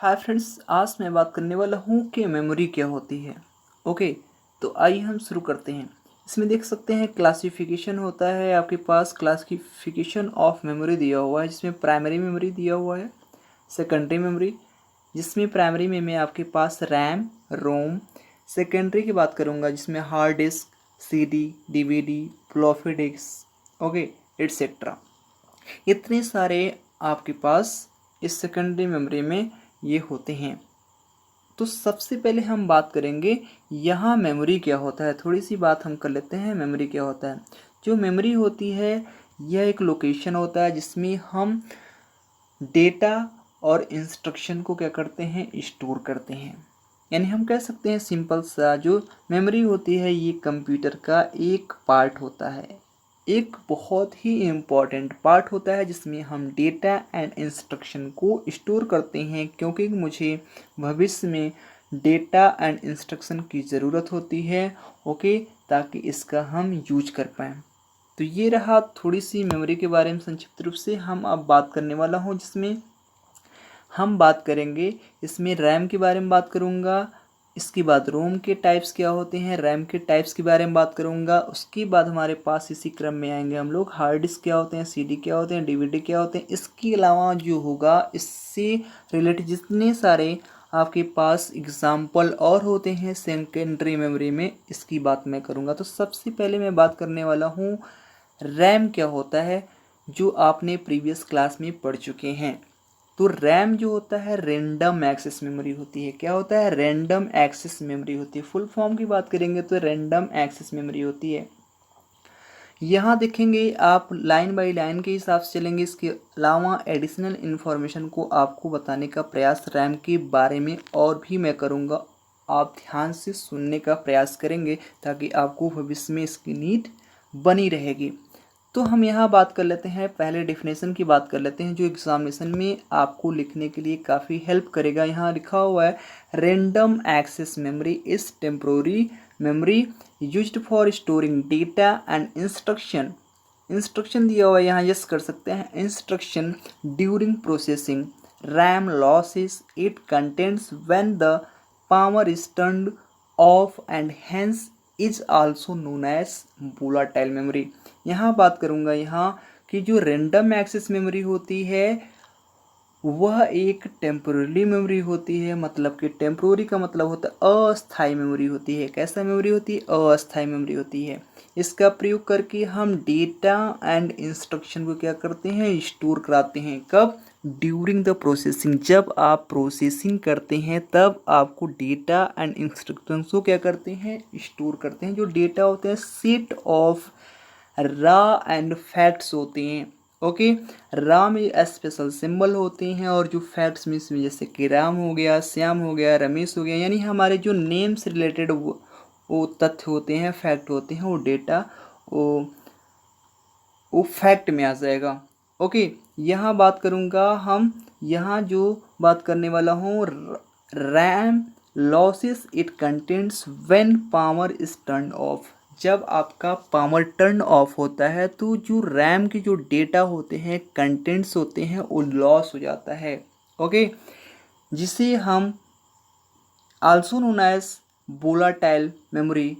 Hi friends, आज मैं बात करने वाला हूँ कि मेमोरी क्या होती है। ओके, तो आइए हम शुरू करते हैं। इसमें देख सकते हैं क्लासिफिकेशन होता है। आपके पास क्लासिफिकेशन ऑफ मेमोरी दिया हुआ है, जिसमें प्राइमरी मेमोरी दिया हुआ है, सेकेंडरी मेमोरी, जिसमें प्राइमरी में आपके पास रैम, रोम। सेकेंडरी की बात करूँगा जिसमें hard disk, CD, DVD, floppy disk, okay, etcetera. इतने सारे आपके पास इस सेकेंडरी मेमोरी में ये होते हैं। तो सबसे पहले हम बात करेंगे यहाँ मेमोरी क्या होता है। थोड़ी सी बात हम कर लेते हैं मेमोरी क्या होता है। जो मेमोरी होती है यह एक लोकेशन होता है जिसमें हम डेटा और इंस्ट्रक्शन को क्या करते हैं, स्टोर करते हैं। यानी हम कह सकते हैं सिंपल सा, जो मेमोरी होती है ये कंप्यूटर का एक पार्ट होता है, एक बहुत ही इम्पॉर्टेंट पार्ट होता है जिसमें हम डेटा एंड इंस्ट्रक्शन को स्टोर करते हैं, क्योंकि मुझे भविष्य में डेटा एंड इंस्ट्रक्शन की ज़रूरत होती है। ओके, ताकि इसका हम यूज कर पाएँ। तो ये रहा थोड़ी सी मेमोरी के बारे में संक्षिप्त रूप से। हम अब बात करने वाला हूँ जिसमें हम बात करेंगे, इसमें रैम के बारे में बात करूँगा। इसके बाद रोम के टाइप्स क्या होते हैं, रैम के टाइप्स के बारे में बात करूँगा। उसके बाद हमारे पास इसी क्रम में आएंगे हम लोग हार्ड डिस्क क्या होते हैं, सीडी क्या होते हैं, डीवीडी क्या होते हैं। इसके अलावा जो होगा इससे रिलेटेड जितने सारे आपके पास एग्जाम्पल और होते हैं सेकेंडरी मेमोरी में, इसकी बात मैं करूँगा। तो सबसे पहले मैं बात करने वाला हूँ रैम क्या होता है, जो आपने प्रीवियस क्लास में पढ़ चुके हैं। तो रैम जो होता है रैंडम एक्सेस मेमोरी होती है। क्या होता है, रैंडम एक्सेस मेमोरी होती है। फुल फॉर्म की बात करेंगे तो रैंडम एक्सेस मेमोरी होती है। यहाँ देखेंगे आप लाइन बाय लाइन के हिसाब से चलेंगे। इसके अलावा एडिशनल इन्फॉर्मेशन को आपको बताने का प्रयास रैम के बारे में और भी मैं करूँगा। आप ध्यान से सुनने का प्रयास करेंगे ताकि आपको भविष्य में इसकी नीड बनी रहेगी। तो हम यहाँ बात कर लेते हैं, पहले डिफिनेशन की बात कर लेते हैं जो एग्जामिनेशन में आपको लिखने के लिए काफ़ी हेल्प करेगा। यहाँ लिखा हुआ है random access memory is temporary memory used for storing data and instruction. Instruction दिया हुआ है, यहाँ यस कर सकते हैं, instruction during processing RAM loses its contents when the power is turned off and hence is also known as volatile memory. यहाँ बात करूँगा यहाँ कि जो रैंडम एक्सेस मेमोरी होती है वह एक टेम्पोररी मेमोरी होती है। मतलब कि टेम्पोररी का मतलब होता है अस्थायी मेमोरी होती है। कैसा मेमोरी होती है, अस्थायी मेमोरी होती है। इसका प्रयोग करके हम डेटा एंड इंस्ट्रक्शन को क्या करते हैं, स्टोर कराते हैं। कब, ड्यूरिंग द प्रोसेसिंग, जब आप प्रोसेसिंग करते हैं तब आपको डेटा एंड इंस्ट्रक्शन को क्या करते हैं, स्टोर करते हैं। जो डेटा होते हैं सेट ऑफ रा एंड फैक्ट्स होते हैं। ओके, राम में स्पेशल सिंबल होते हैं और जो फैक्ट्स में इसमें जैसे कि राम हो गया, श्याम हो गया, रमेश हो गया, यानी हमारे जो नेम से रिलेटेड वो तथ्य होते हैं, फैक्ट होते हैं, वो डेटा वो फैक्ट में आ जाएगा। ओके, यहाँ बात करूँगा हम, यहाँ जो बात करने वाला हूँ RAM loses its contents when power is turn off. जब आपका पावर टर्न ऑफ होता है तो जो रैम के जो डेटा होते हैं, कंटेंट्स होते हैं, वो लॉस हो जाता है। ओके, जिसे हम also known as volatile memory.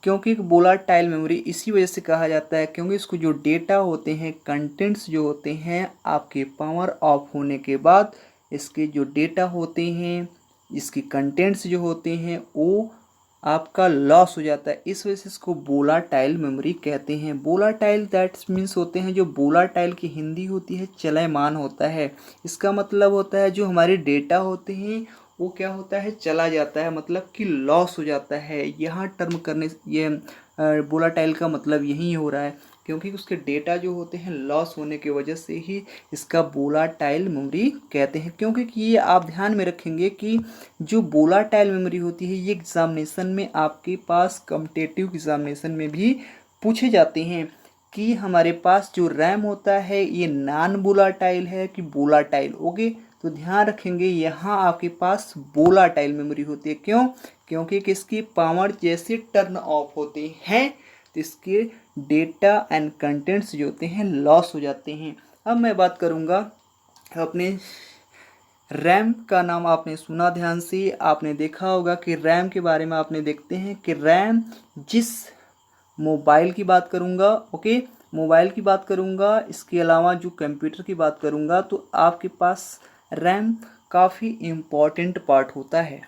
क्योंकि वोलाटाइल मेमोरी इसी वजह से कहा जाता है क्योंकि इसको जो डेटा होते हैं, कंटेंट्स जो होते हैं, आपके पावर ऑफ होने के बाद इसके जो डेटा होते हैं, इसके कंटेंट्स जो होते हैं, वो आपका लॉस हो जाता है। इस वजह से इसको वोलाटाइल मेमोरी कहते हैं। वोलाटाइल दैट मीन्स होते हैं, जो वोलाटाइल की हिंदी होती है चलयमान होता है। इसका मतलब होता है जो हमारे डेटा होते हैं वो क्या होता है, चला जाता है, मतलब कि लॉस हो जाता है। यहाँ टर्म करने ये वोलाटाइल का मतलब यही हो रहा है क्योंकि उसके डेटा जो होते हैं लॉस होने की वजह से ही इसका वोलाटाइल मेमोरी कहते हैं। क्योंकि ये आप ध्यान में रखेंगे कि जो वोलाटाइल मेमोरी होती है ये एग्जामिनेशन में आपके पास कॉम्पिटिटिव एग्जामिनेशन में भी पूछे जाते हैं कि हमारे पास जो रैम होता है ये नॉन वोलाटाइल है कि वोलाटाइल। ओके, तो ध्यान रखेंगे यहाँ आपके पास वोलाटाइल मेमोरी होती है। क्यों, क्योंकि किसकी पावर जैसे टर्न ऑफ होते हैं तो इसके डेटा एंड कंटेंट्स जो होते हैं लॉस हो जाते हैं। अब मैं बात करूँगा अपने रैम का नाम आपने सुना ध्यान से, आपने देखा होगा कि रैम के बारे में आपने देखते हैं कि रैम जिस मोबाइल की बात करूँगा, ओके, मोबाइल की बात करूँगा, इसके अलावा जो कंप्यूटर की बात करूँगा, तो आपके पास रैम काफ़ी इम्पॉर्टेंट पार्ट होता है।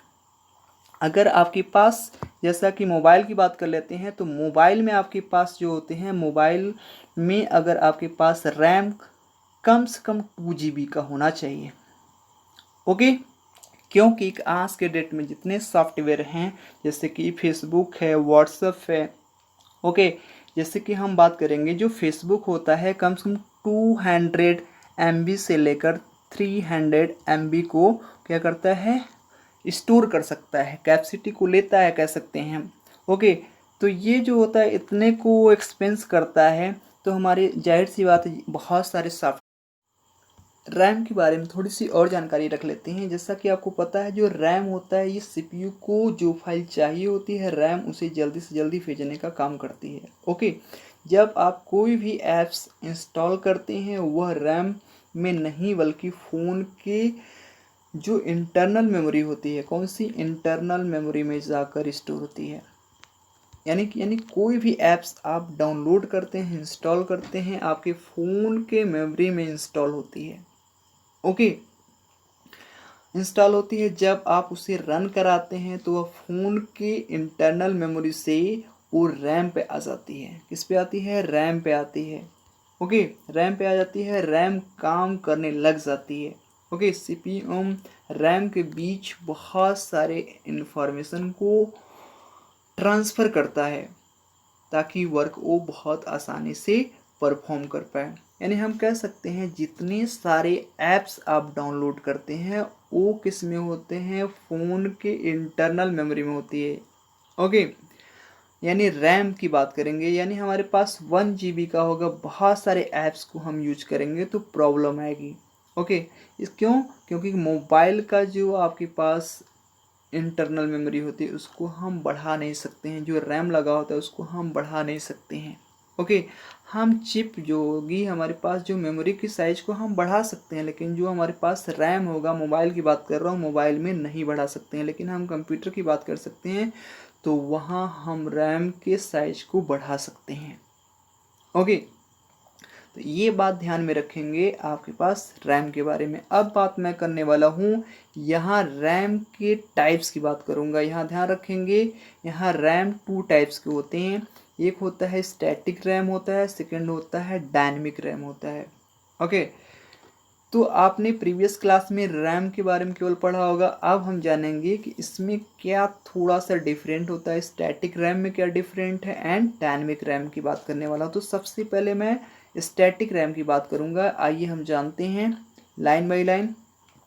अगर आपके पास, जैसा कि मोबाइल की बात कर लेते हैं, तो मोबाइल में आपके पास जो होते हैं, मोबाइल में अगर आपके पास रैम कम से कम 2 GB का होना चाहिए, ओके। क्योंकि आज के डेट में जितने सॉफ्टवेयर हैं, जैसे कि फेसबुक है, व्हाट्सएप है, ओके, जैसे कि हम बात करेंगे, जो फेसबुक होता है कम से कम 200 MB से लेकर 300 MB को क्या करता है, स्टोर कर सकता है, कैपेसिटी को लेता है, कह सकते हैं हम, ओके। तो ये जो होता है इतने को एक्सपेंस करता है, तो हमारी जाहिर सी बात है बहुत सारे सॉफ्ट रैम के बारे में थोड़ी सी और जानकारी रख लेते हैं। जैसा कि आपको पता है, जो रैम होता है ये सीपीयू को जो फाइल चाहिए होती है, रैम उसे जल्दी से जल्दी भेजने का काम करती है, ओके। जब आप कोई भी ऐप्स इंस्टॉल करते हैं, वह रैम में नहीं बल्कि फ़ोन के जो इंटरनल मेमोरी होती है, कौन सी, इंटरनल मेमोरी में जाकर स्टोर होती है। यानी कोई भी ऐप्स आप डाउनलोड करते हैं, इंस्टॉल करते हैं, आपके फ़ोन के मेमोरी में इंस्टॉल होती है, ओके, इंस्टॉल होती है। जब आप उसे रन कराते हैं तो वह फ़ोन के इंटरनल मेमोरी से वो रैम पे आ जाती है। किस पे आती है, रैम पे आती है, ओके, रैम पे आ जाती है, रैम काम करने लग जाती है, ओके। सीपीयू रैम के बीच बहुत सारे इंफॉर्मेशन को ट्रांसफ़र करता है ताकि वर्क वो बहुत आसानी से परफॉर्म कर पाए। यानी हम कह सकते हैं जितने सारे ऐप्स आप डाउनलोड करते हैं वो किस में होते हैं, फ़ोन के इंटरनल मेमोरी में होती है, ओके। यानी रैम की बात करेंगे, यानी हमारे पास 1 GB का होगा, बहुत सारे ऐप्स को हम यूज करेंगे तो प्रॉब्लम आएगी, ओके। इस क्यों, क्योंकि मोबाइल का जो आपके पास इंटरनल मेमोरी होती है उसको हम बढ़ा नहीं सकते हैं, जो रैम लगा होता है उसको हम बढ़ा नहीं सकते हैं, ओके। हम चिप जो होगी हमारे पास, जो मेमोरी की साइज को हम बढ़ा सकते हैं, लेकिन जो हमारे पास रैम होगा, मोबाइल की बात कर रहा हूँ, मोबाइल में नहीं बढ़ा सकते हैं, लेकिन हम कंप्यूटर की बात कर सकते हैं, तो वहाँ हम रैम के साइज को बढ़ा सकते हैं, ओके। तो ये बात ध्यान में रखेंगे आपके पास रैम के बारे में। अब बात मैं करने वाला हूँ यहाँ रैम के टाइप्स की बात करूँगा। यहाँ ध्यान रखेंगे, यहाँ रैम 2 टाइप्स के होते हैं। एक होता है स्टैटिक रैम होता है, सेकंड होता है डायनेमिक रैम होता है, ओके। तो आपने प्रीवियस क्लास में रैम के बारे में केवल पढ़ा होगा, अब हम जानेंगे कि इसमें क्या थोड़ा सा डिफरेंट होता है, स्टैटिक रैम में क्या डिफरेंट है एंड डायनेमिक रैम की बात करने वाला हूँ। तो सबसे पहले मैं स्टैटिक रैम की बात करूँगा, आइए हम जानते हैं line by line.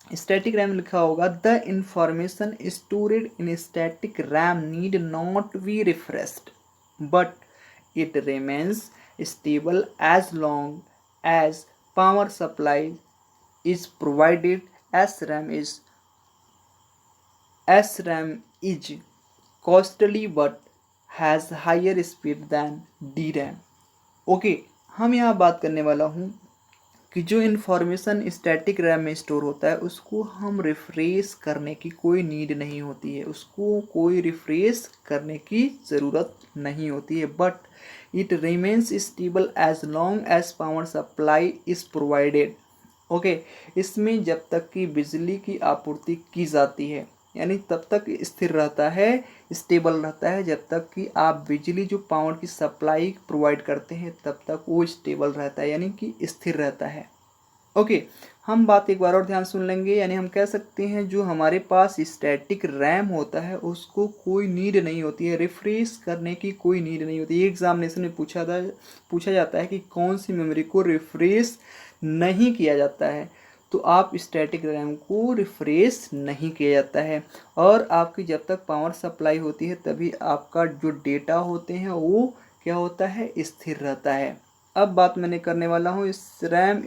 Static RAM लिखा होगा, the information stored in static RAM need not be refreshed but it remains stable as long as power supply is provided. SRAM is costly but has higher speed than DRAM, okay. हम यहाँ बात करने वाला हूँ कि जो information static RAM में store होता है उसको हम रिफ्रेश करने की कोई नीड नहीं होती है, उसको कोई रिफ्रेश करने की ज़रूरत नहीं होती है, but it remains stable as long as power supply is provided, okay. इसमें जब तक कि बिजली की आपूर्ति की जाती है, यानी तब तक स्थिर रहता है, स्टेबल रहता है, जब तक कि आप बिजली जो पावर की सप्लाई प्रोवाइड करते हैं तब तक वो स्टेबल रहता है, यानी कि स्थिर रहता है, ओके। हम बात एक बार और ध्यान सुन लेंगे, यानी हम कह सकते हैं जो हमारे पास स्टैटिक रैम होता है उसको कोई नीड नहीं होती है, रिफ्रेश करने की कोई नीड नहीं होती है। एग्जामिनेशन में पूछा जाता है कि कौन सी मेमोरी को रिफ्रेश नहीं किया जाता है, तो आप स्टैटिक रैम को रिफ्रेश नहीं किया जाता है, और आपकी जब तक पावर सप्लाई होती है तभी आपका जो डेटा होते हैं वो क्या होता है, स्थिर रहता है। अब बात मैंने करने वाला हूँ इस रैम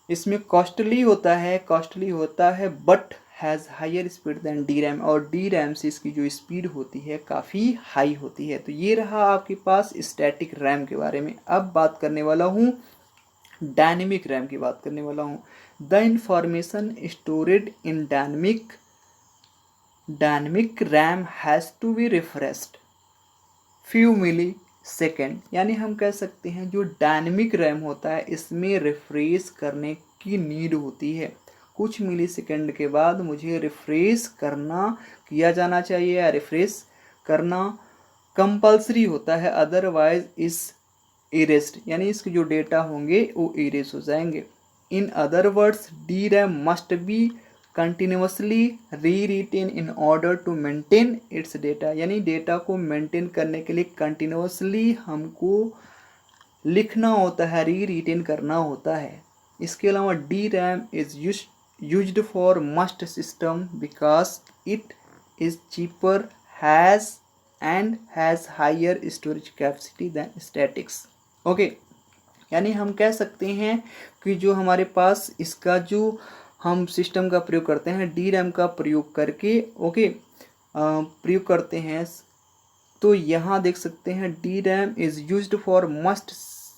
इसमें कॉस्टली होता है but has higher speed than D RAM, और डी रैम से इसकी जो स्पीड होती है काफ़ी हाई होती है। तो ये रहा आपके पास स्टैटिक रैम के बारे में। अब बात करने वाला हूँ डायनेमिक रैम की बात करने वाला हूँ। The information stored in dynamic RAM has to be refreshed few millisecond. यानी हम कह सकते हैं जो डायनेमिक रैम होता है इसमें रिफ्रेश करने की नीड होती है, कुछ मिली सेकेंड के बाद मुझे रिफ्रेश किया जाना चाहिए या रिफ्रेश करना कंपल्सरी होता है, अदरवाइज इस इरेस्ड, यानी इसके जो डेटा होंगे वो इरेज हो जाएंगे। In other words D RAM must be continuously rewritten in order to maintain its data, यानी डेटा को मेंटेन करने के लिए कंटिन्यूसली हमको लिखना होता है, री रिटेन करना होता है। इसके अलावा D RAM is used for most system because it is cheaper has higher storage capacity than statics. Okay, यानी हम कह सकते हैं कि जो हमारे पास इसका जो हम सिस्टम का प्रयोग करते हैं डी रैम का प्रयोग करके प्रयोग करते हैं, तो यहाँ देख सकते हैं D RAM is used for most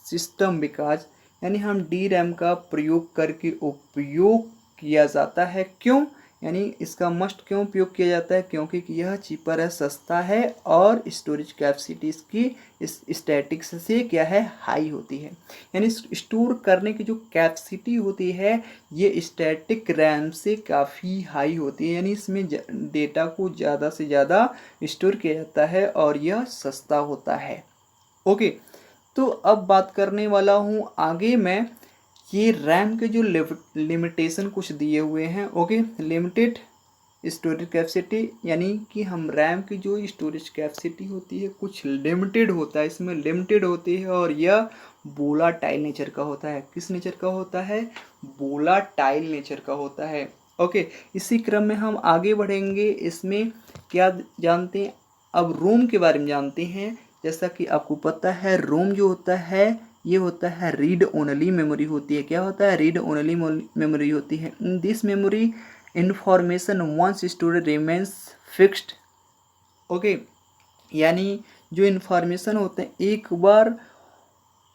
system because, यानी हम डी रैम का प्रयोग करके उपयोग किया जाता है। क्यों? यानी इसका मस्ट क्यों उपयोग किया जाता है? क्योंकि यह चीपर है, सस्ता है और स्टोरेज कैपेसिटी इसकी इस स्टैटिक्स से क्या है, हाई होती है। यानी स्टोर करने की जो कैपेसिटी होती है ये स्टैटिक रैम से काफ़ी हाई होती है, यानी इसमें डेटा को ज़्यादा से ज़्यादा स्टोर किया जाता है और यह सस्ता होता है। ओके, तो अब बात करने वाला हूँ आगे मैं ये रैम के जो लिमिटेशन कुछ दिए हुए हैं। ओके, लिमिटेड स्टोरेज कैपेसिटी, यानी कि हम रैम की जो स्टोरेज कैपेसिटी होती है कुछ लिमिटेड होता है, इसमें लिमिटेड होती है और यह वोलाटाइल नेचर का होता है। किस नेचर का होता है? वोलाटाइल नेचर का होता है। ओके, इसी क्रम में हम आगे बढ़ेंगे। इसमें क्या जानते हैं, अब रोम के बारे में जानते हैं। जैसा कि आपको पता है रोम जो होता है ये होता है रीड ओनली मेमोरी होती है। क्या होता है? रीड ओनली मेमोरी होती है। In this memory information once stored remains fixed. Okay, यानी जो इंफॉर्मेशन होते हैं एक बार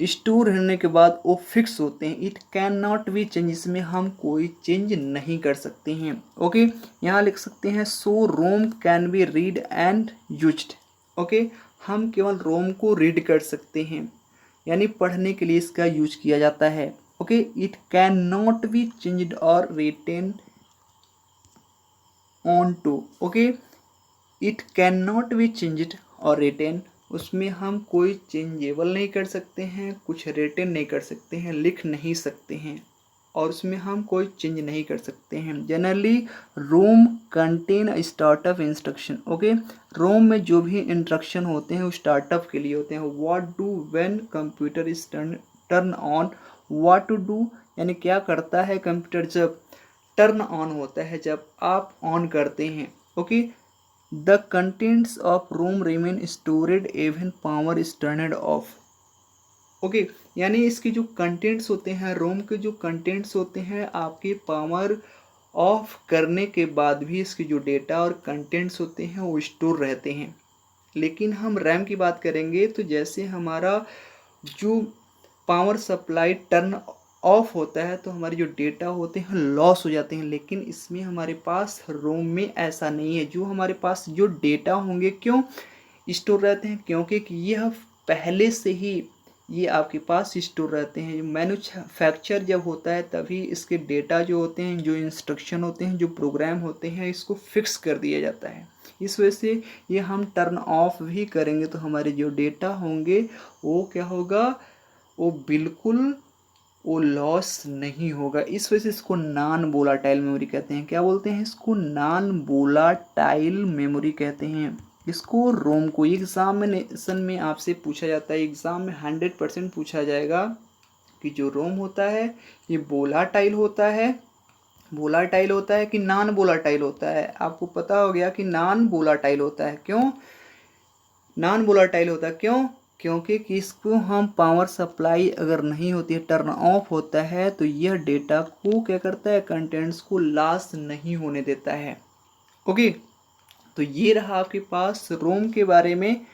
स्टोर होने के बाद वो फिक्स होते हैं। It can not B change, इसमें हम कोई चेंज नहीं कर सकते हैं। ओके, यहाँ लिख सकते हैं so ROM can be read and used. Okay, हम केवल रोम को रीड कर सकते हैं, यानी पढ़ने के लिए इसका यूज किया जाता है। Okay, it can not be changed और rewritten on to. Okay, it can not be changed और रिटेन, उसमें हम कोई चेंजेबल नहीं कर सकते हैं, कुछ रिटेन नहीं कर सकते हैं, लिख नहीं सकते हैं और उसमें हम कोई चेंज नहीं कर सकते हैं। जनरली रोम कंटेन स्टार्टअप इंस्ट्रक्शन। ओके, रोम में जो भी इंस्ट्रक्शन होते हैं वो स्टार्टअप के लिए होते हैं। What do when computer is turn on, what to do, यानी क्या करता है कंप्यूटर जब टर्न ऑन होता है, जब आप ऑन करते हैं। Okay, the contents of ROM remain stored even power is turned off. Okay, यानी इसके जो कंटेंट्स होते हैं, रोम के जो कंटेंट्स होते हैं आपके पावर ऑफ करने के बाद भी इसके जो डेटा और कंटेंट्स होते हैं वो स्टोर रहते हैं। लेकिन हम रैम की बात करेंगे तो जैसे हमारा जो पावर सप्लाई टर्न ऑफ होता है तो हमारे जो डेटा होते हैं लॉस हो जाते हैं, लेकिन इसमें हमारे पास रोम में ऐसा नहीं है। जो हमारे पास जो डेटा होंगे क्यों स्टोर रहते हैं? क्योंकि यह पहले से ही ये आपके पास स्टोर रहते हैं। मैन्युफैक्चर जब होता है तभी इसके डेटा जो होते हैं, जो इंस्ट्रक्शन होते हैं, जो प्रोग्राम होते हैं, इसको फिक्स कर दिया जाता है। इस वजह से ये हम टर्न ऑफ भी करेंगे तो हमारे जो डेटा होंगे वो क्या होगा, वो बिल्कुल वो लॉस नहीं होगा। इस वजह से इसको नॉन वोलाटाइल मेमोरी कहते हैं। क्या बोलते हैं इसको? नॉन वोलाटाइल मेमोरी कहते हैं इसको रोम को। एग्जामिनेशन में आपसे पूछा जाता है, एग्जाम में 100% पूछा जाएगा कि जो रोम होता है ये वोलाटाइल होता है कि नॉन वोलाटाइल होता है। आपको पता हो गया कि नॉन वोलाटाइल होता है। क्यों नॉन वोलाटाइल होता है? क्योंकि इसको हम पावर सप्लाई अगर नहीं होती है, टर्न ऑफ होता है, तो यह डेटा को क्या करता है, कंटेंट्स को लॉस नहीं होने देता है। ओके, तो ये रहा आपके पास रोम के बारे में।